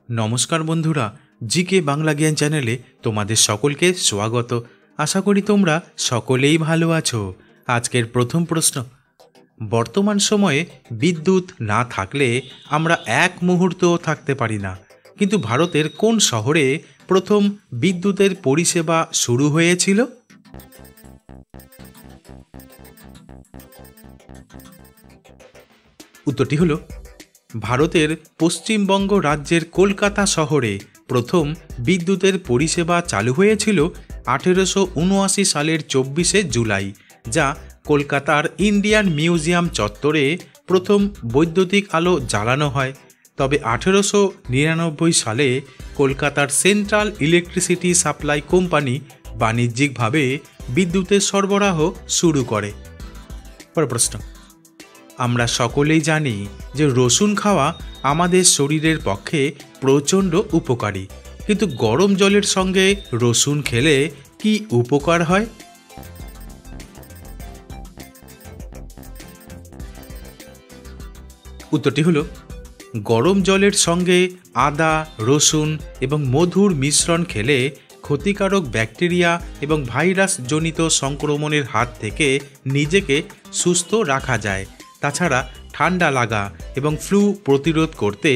নমস্কার বন্ধুরা, জিকে বাংলা জ্ঞান চ্যানেলে তোমাদের সকলকে স্বাগত। আশা করি তোমরা সকলেই ভালো আছো। আজকের প্রথম প্রশ্ন, বর্তমান সময়ে বিদ্যুৎ না থাকলে আমরা এক মুহূর্তও থাকতে পারি না, কিন্তু ভারতের কোন শহরে প্রথম বিদ্যুতের পরিষেবা শুরু হয়েছিল? উত্তরটি হলো ভারতের পশ্চিমবঙ্গ রাজ্যের কলকাতা শহরে প্রথম বিদ্যুতের পরিষেবা চালু হয়েছিল 1879 সালের 24শে জুলাই, যা কলকাতার ইন্ডিয়ান মিউজিয়াম চত্বরে প্রথম বৈদ্যুতিক আলো জ্বালানো হয়। তবে 1899 সালে কলকাতার সেন্ট্রাল ইলেকট্রিসিটি সাপ্লাই কোম্পানি বাণিজ্যিকভাবে বিদ্যুতের সরবরাহ শুরু করে। পরের প্রশ্ন, আমরা সকলেই জানি যে রসুন খাওয়া আমাদের শরীরের পক্ষে প্রচণ্ড উপকারী, কিন্তু গরম জলের সঙ্গে রসুন খেলে কি উপকার হয়? উত্তরটি হলো গরম জলের সঙ্গে আদা, রসুন এবং মধুর মিশ্রণ খেলে ক্ষতিকারক ব্যাকটেরিয়া এবং ভাইরাস জনিত সংক্রমণের হাত থেকে নিজেকে সুস্থ রাখা যায়। তাছাড়া ঠান্ডা লাগা এবং ফ্লু প্রতিরোধ করতে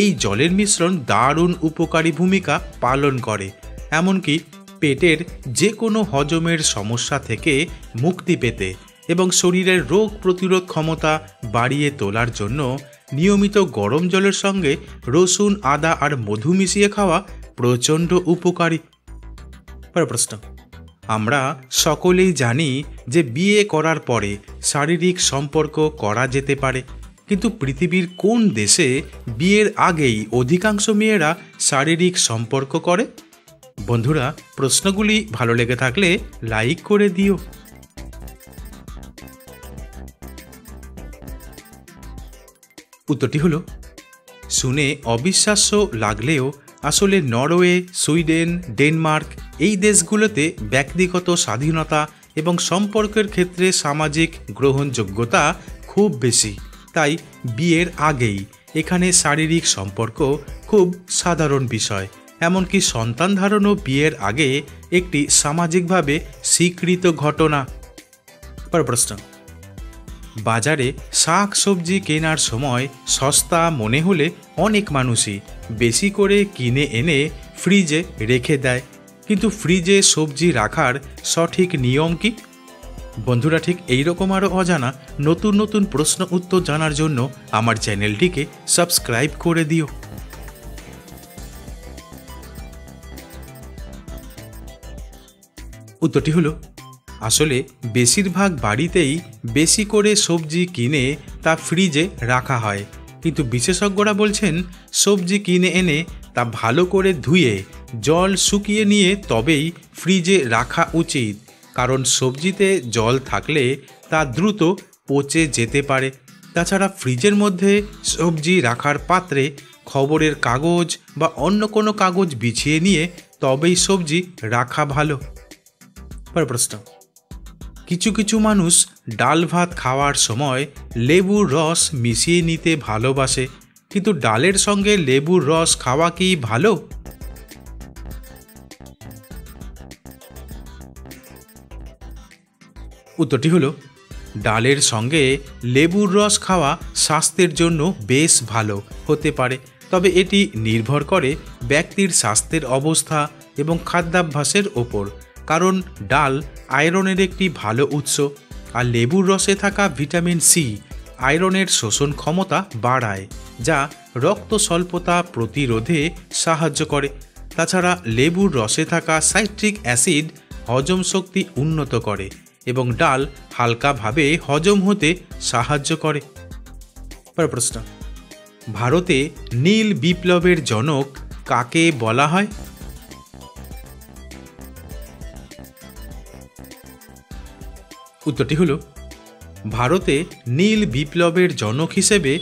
এই জলের মিশ্রণ দারুণ উপকারী ভূমিকা পালন করে। এমনকি পেটের যে কোনো হজমের সমস্যা থেকে মুক্তি পেতে এবং শরীরের রোগ প্রতিরোধ ক্ষমতা বাড়িয়ে তোলার জন্য নিয়মিত গরম জলের সঙ্গে রসুন, আদা আর মধু মিশিয়ে খাওয়া প্রচণ্ড উপকারী। প্রশ্ন, আমরা সকলেই জানি যে বিয়ে করার পরে শারীরিক সম্পর্ক করা যেতে পারে, কিন্তু পৃথিবীর কোন দেশে বিয়ের আগেই অধিকাংশ মেয়েরা শারীরিক সম্পর্ক করে? বন্ধুরা, প্রশ্নগুলি ভালো লেগে থাকলে লাইক করে দিও। উত্তরটি হলো, শুনে অবিশ্বাস্য লাগলেও আসলে নরওয়ে, সুইডেন, ডেনমার্ক এই দেশগুলোতে ব্যক্তিগত স্বাধীনতা এবং সম্পর্কের ক্ষেত্রে সামাজিক গ্রহণযোগ্যতা খুব বেশি। তাই বিয়ের আগেই এখানে শারীরিক সম্পর্ক খুব সাধারণ বিষয়। এমনকি সন্তান ধারণও বিয়ের আগে একটি সামাজিকভাবে স্বীকৃত ঘটনা। প্রশ্ন, বাজারে শাক সবজি কেনার সময় সস্তা মনে হলে অনেক মানুষই বেশি করে কিনে এনে ফ্রিজে রেখে দেয়, কিন্তু ফ্রিজে সবজি রাখার সঠিক নিয়ম কি? বন্ধুরা, ঠিক এইরকম আরও অজানা নতুন নতুন প্রশ্ন উত্তর জানার জন্য আমার চ্যানেলটিকে সাবস্ক্রাইব করে দিও। উত্তরটি হলো, আসলে বেশিরভাগ বাড়িতেই বেশি করে সবজি কিনে তা ফ্রিজে রাখা হয়, কিন্তু বিশেষজ্ঞরা বলছেন সবজি কিনে এনে তা ভালো করে ধুয়ে জল শুকিয়ে নিয়ে তবেই ফ্রিজে রাখা উচিত, কারণ সবজিতে জল থাকলে তা দ্রুত পচে যেতে পারে। তাছাড়া ফ্রিজের মধ্যে সবজি রাখার পাত্রে খবরের কাগজ বা অন্য কোনো কাগজ বিছিয়ে নিয়ে তবেই সবজি রাখা ভালো। প্রশ্ন, কিছু কিছু মানুষ ডাল ভাত খাওয়ার সময় লেবুর রস মিশিয়ে নিতে ভালোবাসে, কিন্তু ডালের সঙ্গে লেবুর রস খাওয়া কি ভালো? উত্তরটি হলো, ডালের সঙ্গে লেবুর রস খাওয়া স্বাস্থ্যের জন্য বেশ ভালো হতে পারে, তবে এটি নির্ভর করে ব্যক্তির স্বাস্থ্যের অবস্থা এবং খাদ্যাভ্যাসের ওপর। কারণ ডাল আয়রনের একটি ভালো উৎস, আর লেবুর রসে থাকা ভিটামিন সি আয়রনের শোষণ ক্ষমতা বাড়ায়, যা রক্ত স্বল্পতা প্রতিরোধে সাহায্য করে। তাছাড়া লেবুর রসে থাকা সাইট্রিক অ্যাসিড হজম শক্তি উন্নত করে এবং ডাল হালকাভাবে হজম হতে সাহায্য করে। প্রশ্ন, ভারতে নীল বিপ্লবের জনক কাকে বলা হয়? উত্তরটি হলো, ভারতে নীল বিপ্লবের জনক হিসেবে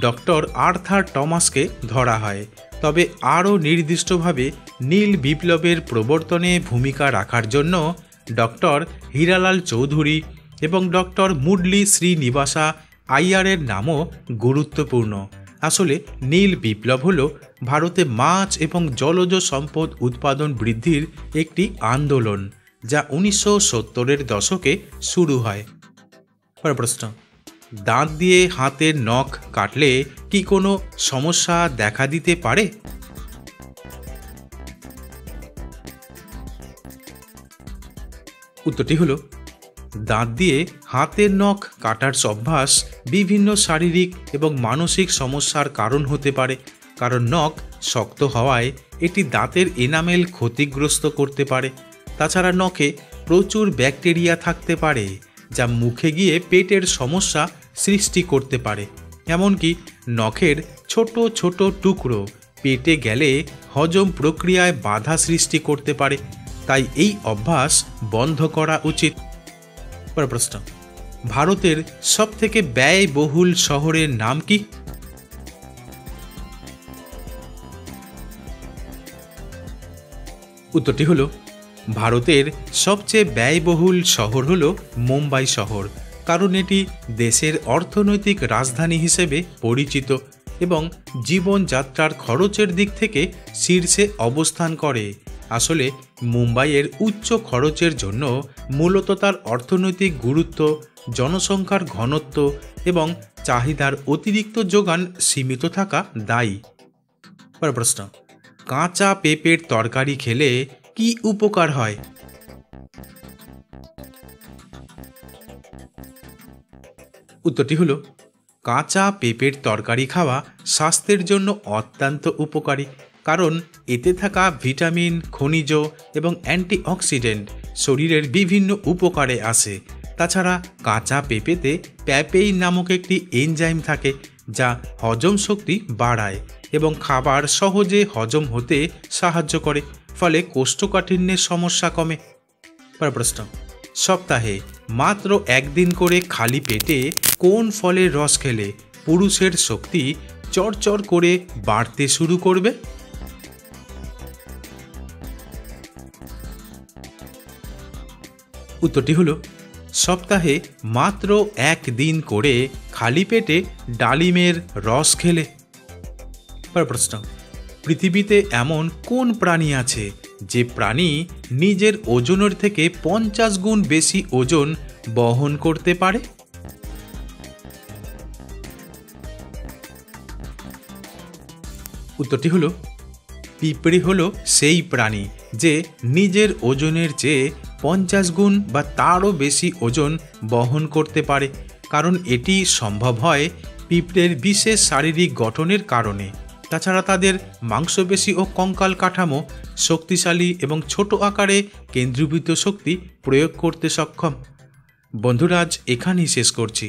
ডক্টর আর্থার টমাসকে ধরা হয়, তবে আরও নির্দিষ্টভাবে নীল বিপ্লবের প্রবর্তনে ভূমিকা রাখার জন্য ডক্টর হীরালাল চৌধুরী এবং ডক্টর মুডলি শ্রীনিবাসা আইয়ারের নামও গুরুত্বপূর্ণ। আসলে নীল বিপ্লব হলো ভারতে মাছ এবং জলজ সম্পদ উৎপাদন বৃদ্ধির একটি আন্দোলন, যা 1970-এর দশকে শুরু হয়। পরের প্রশ্ন, দাঁত দিয়ে হাতের নখ কাটলে কি কোনো সমস্যা দেখা দিতে পারে? উত্তরটি হলো, দাঁত দিয়ে হাতের নখ কাটার অভ্যাস বিভিন্ন শারীরিক এবং মানসিক সমস্যার কারণ হতে পারে, কারণ নখ শক্ত হওয়ায় এটি দাঁতের এনামেল ক্ষতিগ্রস্ত করতে পারে। তাছাড়া নখে প্রচুর ব্যাকটেরিয়া থাকতে পারে, যা মুখে গিয়ে পেটের সমস্যা সৃষ্টি করতে পারে। এমনকি নখের ছোট ছোট টুকরো পেটে গেলে হজম প্রক্রিয়ায় বাধা সৃষ্টি করতে পারে, তাই এই অভ্যাস বন্ধ করা উচিত। পরের প্রশ্ন, ভারতের সবথেকে ব্যয়বহুল শহরের নাম কি? উত্তরটি হলো, ভারতের সবচেয়ে ব্যয়বহুল শহর হল মুম্বাই শহর, কারণ এটি দেশের অর্থনৈতিক রাজধানী হিসেবে পরিচিত এবং জীবনযাত্রার খরচের দিক থেকে শীর্ষে অবস্থান করে। আসলে মুম্বাইয়ের উচ্চ খরচের জন্য মূলত তার অর্থনৈতিক গুরুত্ব, জনসংখ্যার ঘনত্ব এবং চাহিদার অতিরিক্ত যোগান সীমিত থাকা দায়ী। পরের প্রশ্ন, কাঁচা পেঁপের তরকারি খেলে কি উপকার হয়? উত্তরটি হলো, কাঁচা পেঁপের তরকারি খাওয়া স্বাস্থ্যের জন্য অত্যন্ত উপকারী, কারণ এতে থাকা ভিটামিন, খনিজ এবং অ্যান্টিঅক্সিডেন্ট শরীরের বিভিন্ন উপকারে আসে। তাছাড়া কাঁচা পেঁপেতে প্যাপেইন নামক একটি এনজাইম থাকে, যা হজম শক্তি বাড়ায় এবং খাবার সহজে হজম হতে সাহায্য করে, ফলে কোষ্ঠকাঠিন্যের সমস্যা কমে। পরের প্রশ্ন, সপ্তাহে মাত্র একদিন করে খালি পেটে কোন ফলের রস খেলে পুরুষের শক্তি চড়চড় করে বাড়তে শুরু করবে? উত্তরটি হলো, সপ্তাহে মাত্র একদিন করে খালি পেটে ডালিমের রস খেলে। পরের প্রশ্ন, পৃথিবীতে এমন কোন প্রাণী আছে যে প্রাণী নিজের ওজনের থেকে 50 গুণ বেশি ওজন বহন করতে পারে? উত্তরটি হলো, পিঁপড়ে হলো সেই প্রাণী যে নিজের ওজনের চেয়ে 50 গুণ বা তারও বেশি ওজন বহন করতে পারে, কারণ এটি সম্ভব হয় পিঁপড়ের বিশেষ শারীরিক গঠনের কারণে। তাছাড়া তাদের মাংসপেশি ও কঙ্কাল কাঠামো শক্তিশালী এবং ছোট আকারে কেন্দ্রীভূত শক্তি প্রয়োগ করতে সক্ষম। বন্ধুরা, আজ এখানেই শেষ করছি।